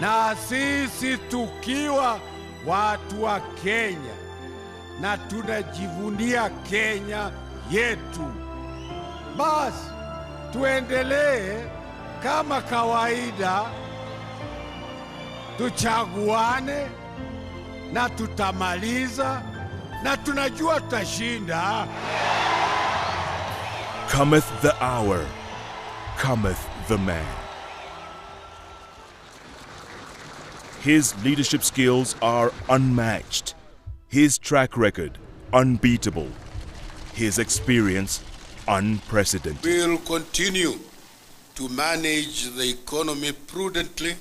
Na sisi tukiwa watu wa Kenya na tunajivunia Kenya yetu, basi tuendelee kama kawaida, tuchaguane na tutamaliza, na tunajua tutashinda. Cometh the hour, cometh the man. His leadership skills are unmatched, his track record unbeatable, his experience unprecedented. We'll continue to manage the economy prudently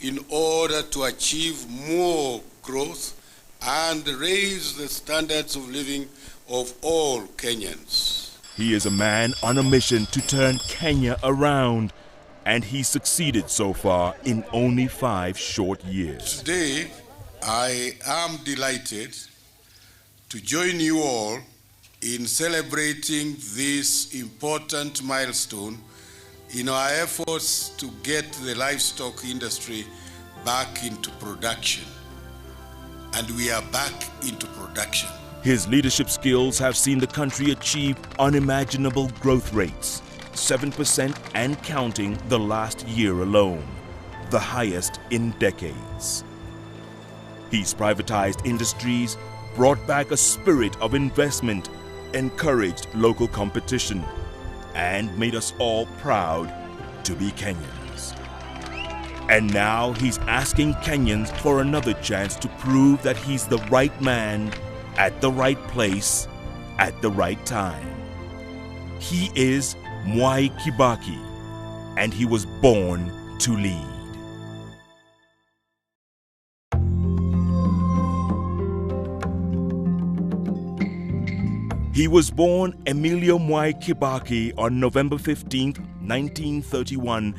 in order to achieve more growth and raise the standards of living of all Kenyans. He is a man on a mission to turn Kenya around, and he succeeded so far in only 5 short years. Today, I am delighted to join you all in celebrating this important milestone in our efforts to get the livestock industry back into production. And we are back into production. His leadership skills have seen the country achieve unimaginable growth rates, 7% and counting the last year alone, the highest in decades. He's privatized industries, brought back a spirit of investment, encouraged local competition, and made us all proud to be Kenyans. And now he's asking Kenyans for another chance to prove that he's the right man at the right place at the right time. He is Mwai Kibaki, and he was born to lead. He was born Emilio Mwai Kibaki on November 15, 1931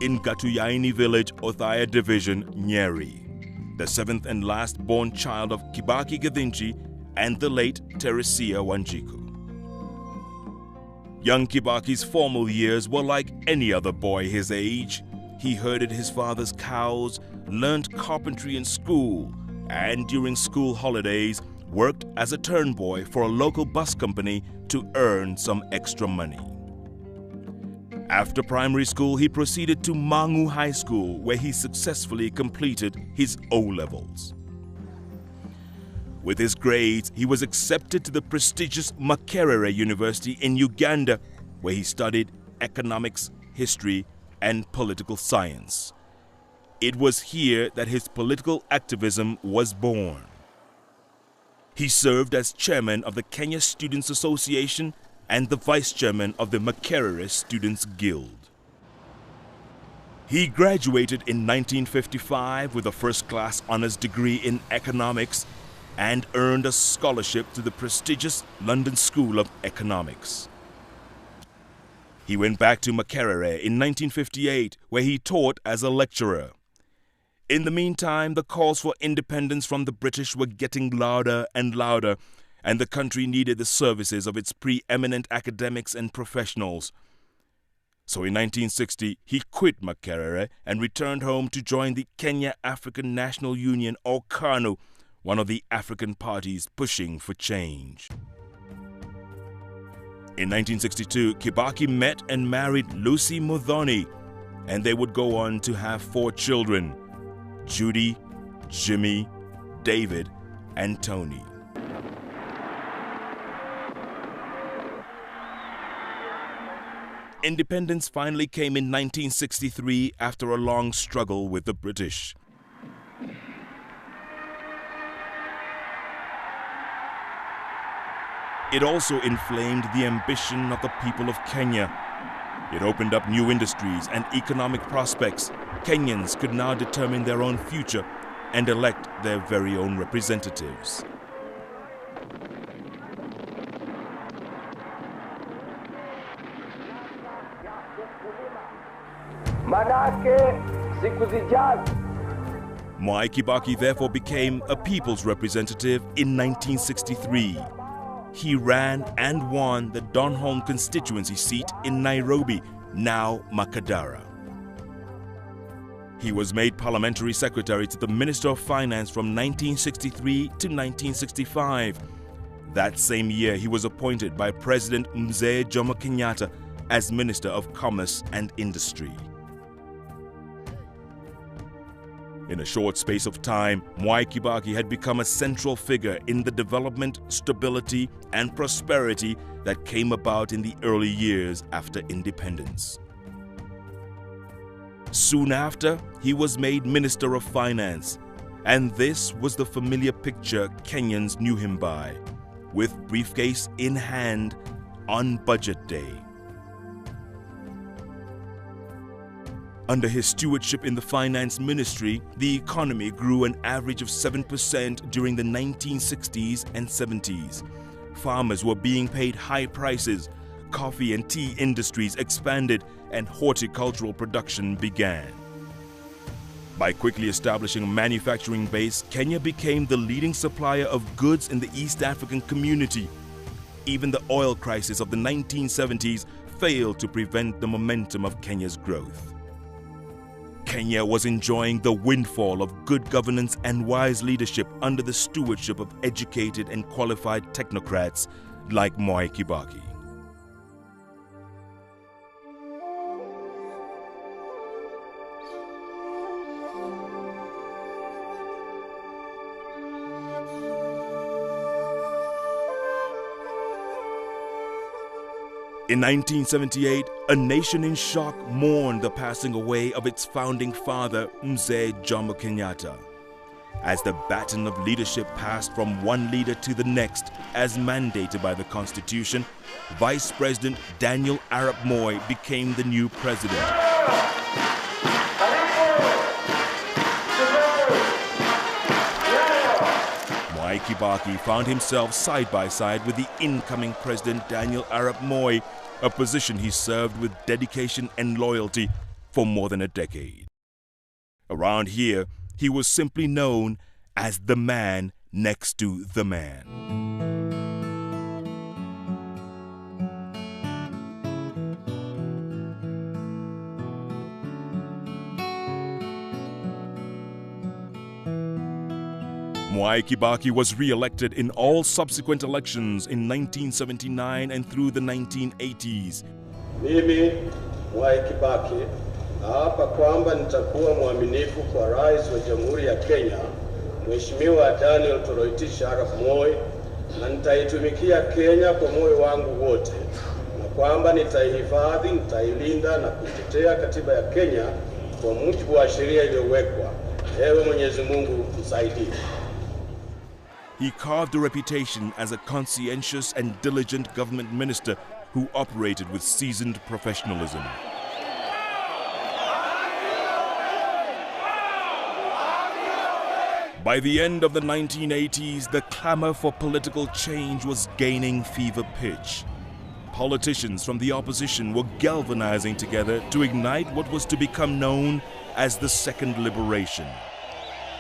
in Gatuyaini village, Othaya division, Nyeri, the 7th and last born child of Kibaki Gathinji and the late Teresia Wanjiku. Young Kibaki's formal years were like any other boy his age. He herded his father's cows, learned carpentry in school, and during school holidays worked as a turnboy for a local bus company to earn some extra money. After primary school, he proceeded to Mangu High School, where he successfully completed his O-levels. With his grades, he was accepted to the prestigious Makerere University in Uganda, where he studied economics, history, and political science. It was here that his political activism was born. He served as chairman of the Kenya Students Association and the vice chairman of the Makerere Students Guild. He graduated in 1955 with a first-class honors degree in economics and earned a scholarship to the prestigious London School of Economics. He went back to Makerere in 1958, where he taught as a lecturer. In the meantime, the calls for independence from the British were getting louder and louder, and the country needed the services of its preeminent academics and professionals. So in 1960, he quit Makerere and returned home to join the Kenya African National Union, or KANU, one of the African parties pushing for change. In 1962, Kibaki met and married Lucy Muthoni, and they would go on to have 4 children: Judy, Jimmy, David, and Tony. Independence finally came in 1963 after a long struggle with the British. It also inflamed the ambition of the people of Kenya. It opened up new industries and economic prospects. Kenyans could now determine their own future and elect their very own representatives. Mwai Kibaki therefore became a people's representative in 1963. He ran and won the Donholm constituency seat in Nairobi, now Makadara. He was made parliamentary secretary to the Minister of Finance from 1963 to 1965. That same year, he was appointed by President Mzee Jomo Kenyatta as Minister of Commerce and Industry. In a short space of time, Mwai Kibaki had become a central figure in the development, stability, and prosperity that came about in the early years after independence. Soon after, he was made Minister of Finance, and this was the familiar picture Kenyans knew him by, with briefcase in hand on budget day. Under his stewardship in the finance ministry, the economy grew an average of 7% during the 1960s and 70s. Farmers were being paid high prices, coffee and tea industries expanded, and horticultural production began. By quickly establishing a manufacturing base, Kenya became the leading supplier of goods in the East African community. Even the oil crisis of the 1970s failed to prevent the momentum of Kenya's growth. Kenya was enjoying the windfall of good governance and wise leadership under the stewardship of educated and qualified technocrats like Mwai Kibaki. In 1978, a nation in shock mourned the passing away of its founding father, Mzee Jomo Kenyatta. As the baton of leadership passed from one leader to the next, as mandated by the Constitution, Vice President Daniel Arap Moi became the new president. Mwai Kibaki found himself side by side with the incoming President Daniel Arap Moi, a position he served with dedication and loyalty for more than a decade. Around here, he was simply known as the man next to the man. Mwai Kibaki was re-elected in all subsequent elections in 1979 and through the 1980s. Mimi, Mwai Kibaki, naapa kwamba nitakuwa mwaminifu kwa Rais wa Jamhuri ya Kenya, Mheshimiwa Daniel Toroitich Arap Moi, na nitaitumikia Kenya kwa moyo wangu wote, na kwamba nitaihifadhi, nitailinda na kuitetea katiba ya Kenya kwa mujibu wa sheria iliyowekwa. Ewe Mwenyezi Mungu msaidie. He carved a reputation as a conscientious and diligent government minister who operated with seasoned professionalism. By the end of the 1980s, the clamor for political change was gaining fever pitch. Politicians from the opposition were galvanizing together to ignite what was to become known as the Second Liberation.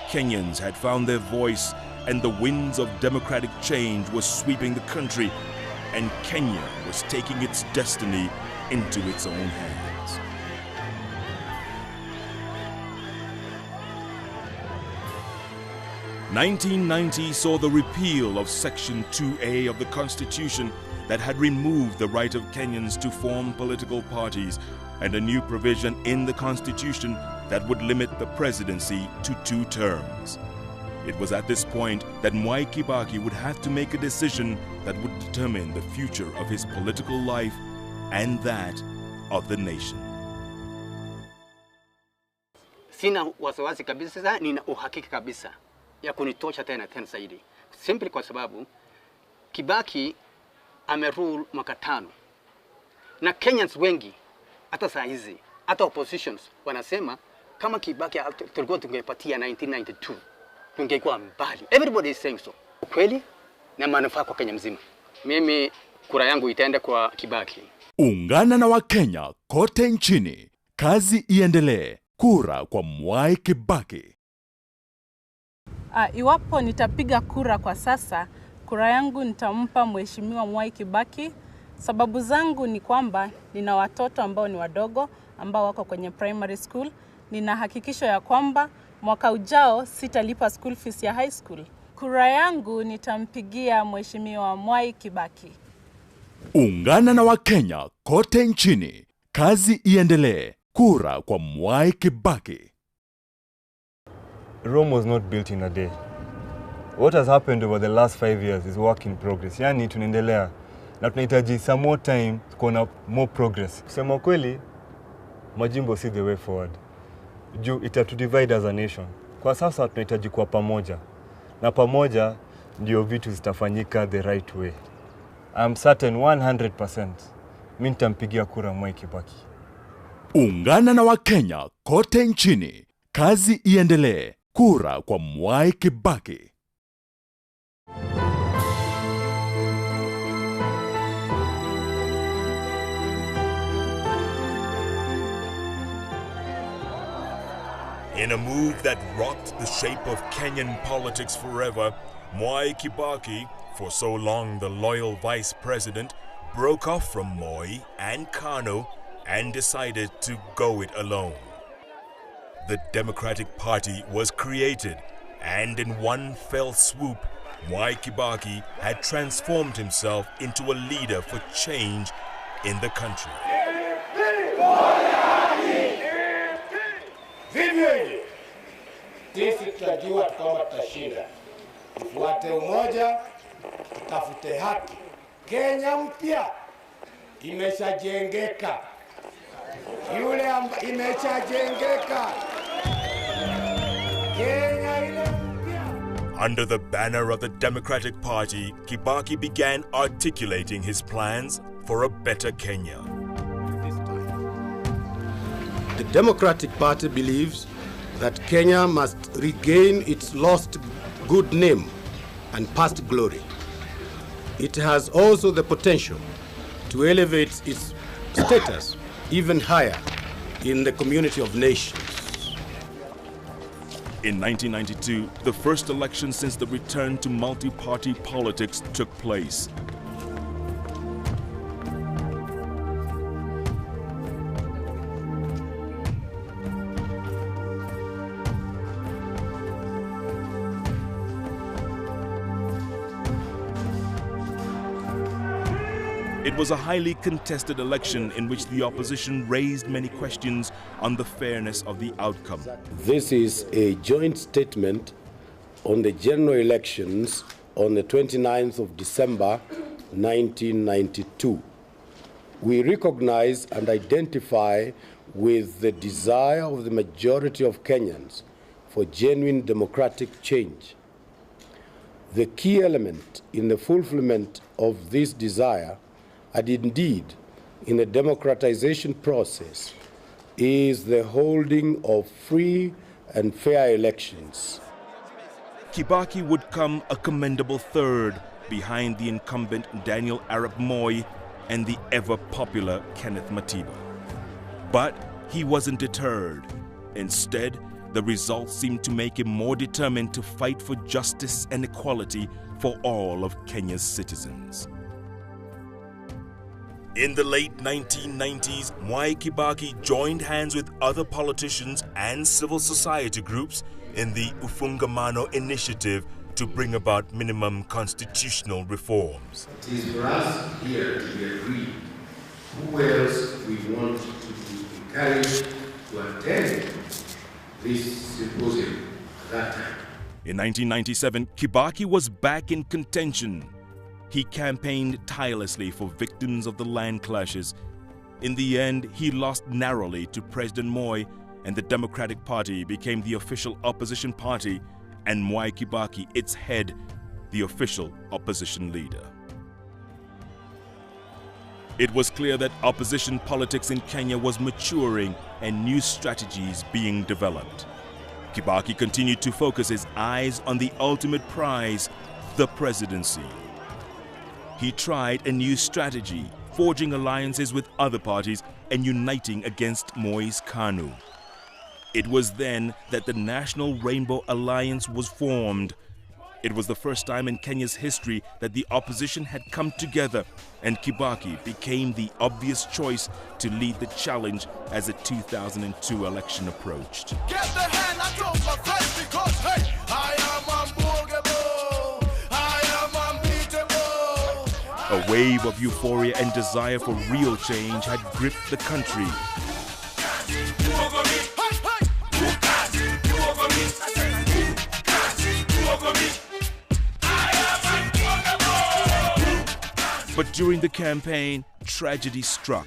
Kenyans had found their voice, and the winds of democratic change were sweeping the country, and Kenya was taking its destiny into its own hands. "1990 saw the repeal of Section 2A of the Constitution that had removed the right of Kenyans to form political parties, and a new provision in the Constitution that would limit the presidency to 2 terms. It was at this point that Mwai Kibaki would have to make a decision that would determine the future of his political life and that of the nation. Sina wasiwasi kabisa, nina uhakika kabisa ya kunitosha tena zaidi. Simply kwa sababu Kibaki amerule mwaka 5. Na Kenyans wengi hata saa hizi, hata oppositions wanasema kama Kibaki tulikuwa tungepatia 1992 tungekuwa mbali. Everybody is saying so. Kweli na manufaa kwa Kenya mzima. Mimi kura yangu itaenda kwa Kibaki. Ungana na Wakenya kote nchini. Kazi iendelee. Kura kwa Mwai Kibaki. Iwapo nitapiga kura kwa sasa, kura yangu nitampa Mheshimiwa Mwai Kibaki. Sababu zangu ni kwamba nina watoto ambao ni wadogo ambao wako kwenye primary school, nina hakikisho ya kwamba mwaka ujao sitalipa school fees ya high school. Kura yangu nitampigia Mheshimiwa Mwai Kibaki. Ungana na Wakenya kote nchini, kazi iendelee. Kura kwa Mwai Kibaki. Rome was not built in a day. What has happened over the last 5 years is work in progress. Yani tunaendelea na tunahitaji some more time kuona more progress. Kusema kweli, majimbo si the way forward. Juu to divide as a nation. Kwa sasa tunahitaji kuwa pamoja. Na pamoja ndio vitu zitafanyika the right way. I'm certain 100% mimi nitampigia kura Mwai Kibaki. Ungana na Wakenya kote nchini, kazi iendelee. Kura kwa Mwai Kibaki. In a move that rocked the shape of Kenyan politics forever, Mwai Kibaki, for so long the loyal vice president, broke off from Moi and KANU and decided to go it alone. The Democratic Party was created, and in one fell swoop, Mwai Kibaki had transformed himself into a leader for change in the country. Vivyo hivyo, sisi tutajua kwamba tutashinda. Tufuate umoja, tutafute haki. Kenya mpya imeshajengeka. Imeshajengeka. Kenya ile mpya. Under the banner of the Democratic Party, Kibaki began articulating his plans for a better Kenya. The Democratic Party believes that Kenya must regain its lost good name and past glory. It has also the potential to elevate its status even higher in the community of nations. In 1992, the first election since the return to multi-party politics took place. It was a highly contested election in which the opposition raised many questions on the fairness of the outcome. This is a joint statement on the general elections on the 29th of December 1992. We recognize and identify with the desire of the majority of Kenyans for genuine democratic change. The key element in the fulfillment of this desire, and indeed in the democratization process, is the holding of free and fair elections. Kibaki would come a commendable third behind the incumbent Daniel Arap Moi and the ever-popular Kenneth Matiba. But he wasn't deterred. Instead, the results seemed to make him more determined to fight for justice and equality for all of Kenya's citizens. In the late 1990s, Mwai Kibaki joined hands with other politicians and civil society groups in the Ufungamano initiative to bring about minimum constitutional reforms. It is for us here to be agreed who else we want to encourage to attend this symposium at that time. In 1997, Kibaki was back in contention. He campaigned tirelessly for victims of the land clashes. In the end, he lost narrowly to President Moi, and the Democratic Party became the official opposition party, and Mwai Kibaki, its head, the official opposition leader. It was clear that opposition politics in Kenya was maturing and new strategies being developed. Kibaki continued to focus his eyes on the ultimate prize, the presidency. He tried a new strategy, forging alliances with other parties and uniting against Moi's KANU. It was then that the National Rainbow Alliance was formed. It was the first time in Kenya's history that the opposition had come together, and Kibaki became the obvious choice to lead the challenge as the 2002 election approached. Get the hand out of my face because, hey, I am unbogable, I am unbeatable. A wave of euphoria and desire for real change had gripped the country. But during the campaign, tragedy struck.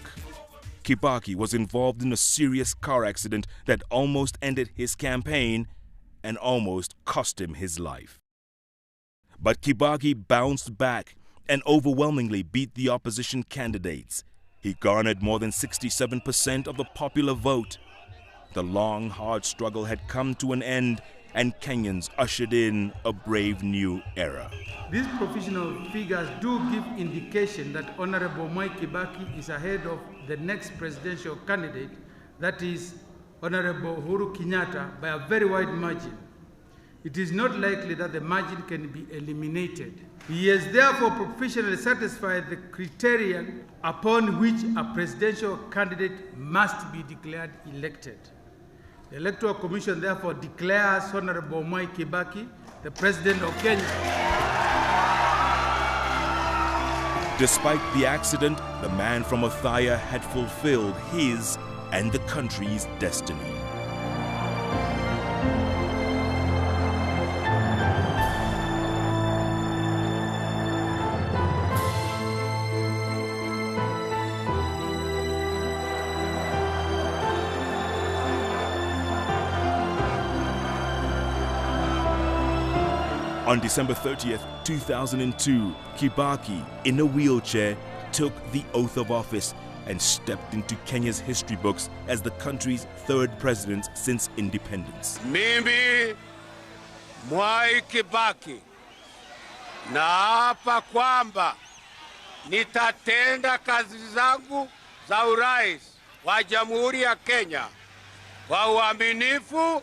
Kibaki was involved in a serious car accident that almost ended his campaign and almost cost him his life. But Kibaki bounced back and overwhelmingly beat the opposition candidates. He garnered more than 67% of the popular vote. The long, hard struggle had come to an end, and Kenyans ushered in a brave new era. These provisional figures do give indication that Honorable Mwai Kibaki is ahead of the next presidential candidate, that is Honorable Uhuru Kenyatta, by a very wide margin. It is not likely that the margin can be eliminated. He has therefore professionally satisfied the criterion upon which a presidential candidate must be declared elected. The Electoral Commission therefore declares Honorable Mwai Kibaki the President of Kenya. Despite the accident, the man from Othaya had fulfilled his and the country's destiny. On December 30th, 2002, Kibaki, in a wheelchair, took the oath of office and stepped into Kenya's history books as the country's third president since independence. Mimi, Mwai Kibaki, naapa kwamba nitatenda kazi zangu za urais wa Jamhuri ya Kenya kwa uaminifu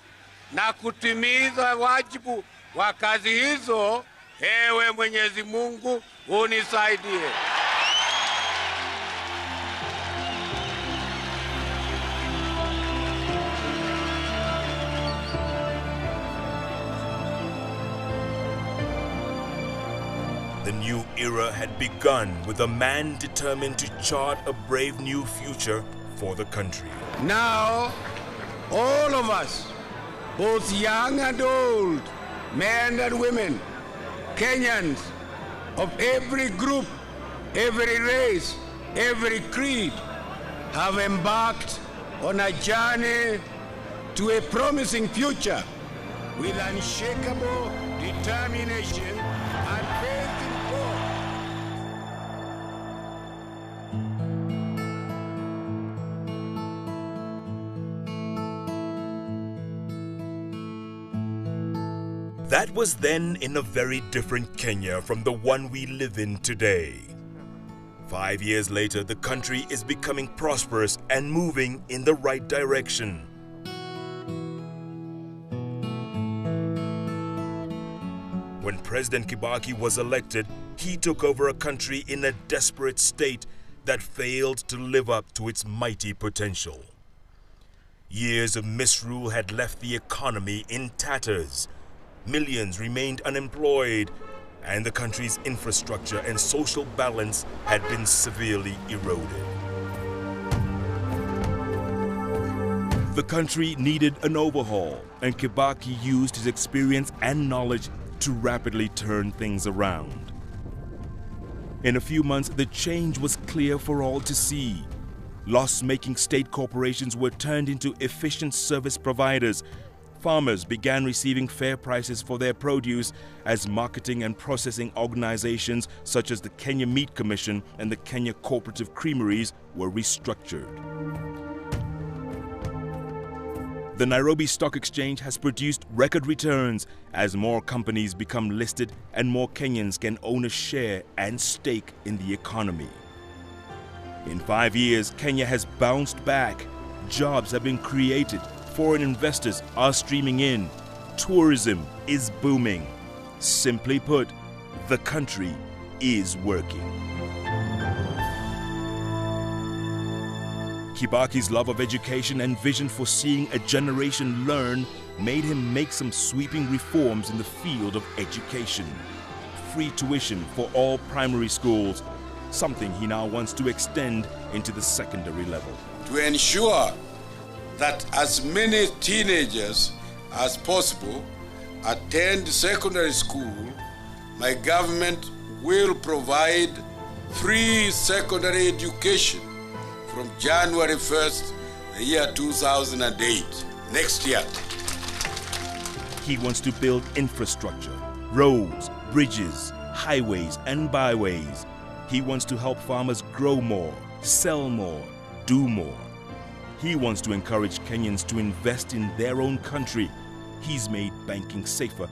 na kutimiza wajibu wa kazi hizo. Ewe Mwenyezi Mungu unisaidie. The new era had begun with a man determined to chart a brave new future for the country. Now, all of us, both young and old, men and women, Kenyans of every group, every race, every creed, have embarked on a journey to a promising future with unshakable determination and faith in God. That was then in a very different Kenya from the one we live in today. 5 years later, the country is becoming prosperous and moving in the right direction. When President Kibaki was elected, he took over a country in a desperate state that failed to live up to its mighty potential. Years of misrule had left the economy in tatters. Millions remained unemployed, and the country's infrastructure and social balance had been severely eroded. The country needed an overhaul, and Kibaki used his experience and knowledge to rapidly turn things around. In a few months, the change was clear for all to see. Loss-making state corporations were turned into efficient service providers. Farmers began receiving fair prices for their produce as marketing and processing organizations such as the Kenya Meat Commission and the Kenya Cooperative Creameries were restructured. The Nairobi Stock Exchange has produced record returns as more companies become listed and more Kenyans can own a share and stake in the economy. In 5 years, Kenya has bounced back. Jobs have been created. Foreign investors are streaming in. Tourism is booming. Simply put, the country is working. Kibaki's love of education and vision for seeing a generation learn made him make some sweeping reforms in the field of education. Free tuition for all primary schools, something he now wants to extend into the secondary level. To ensure that as many teenagers as possible attend secondary school, my government will provide free secondary education from January 1st, the year 2008, next year. He wants to build infrastructure, roads, bridges, highways and byways. He wants to help farmers grow more, sell more, do more. He wants to encourage Kenyans to invest in their own country. He's made banking safer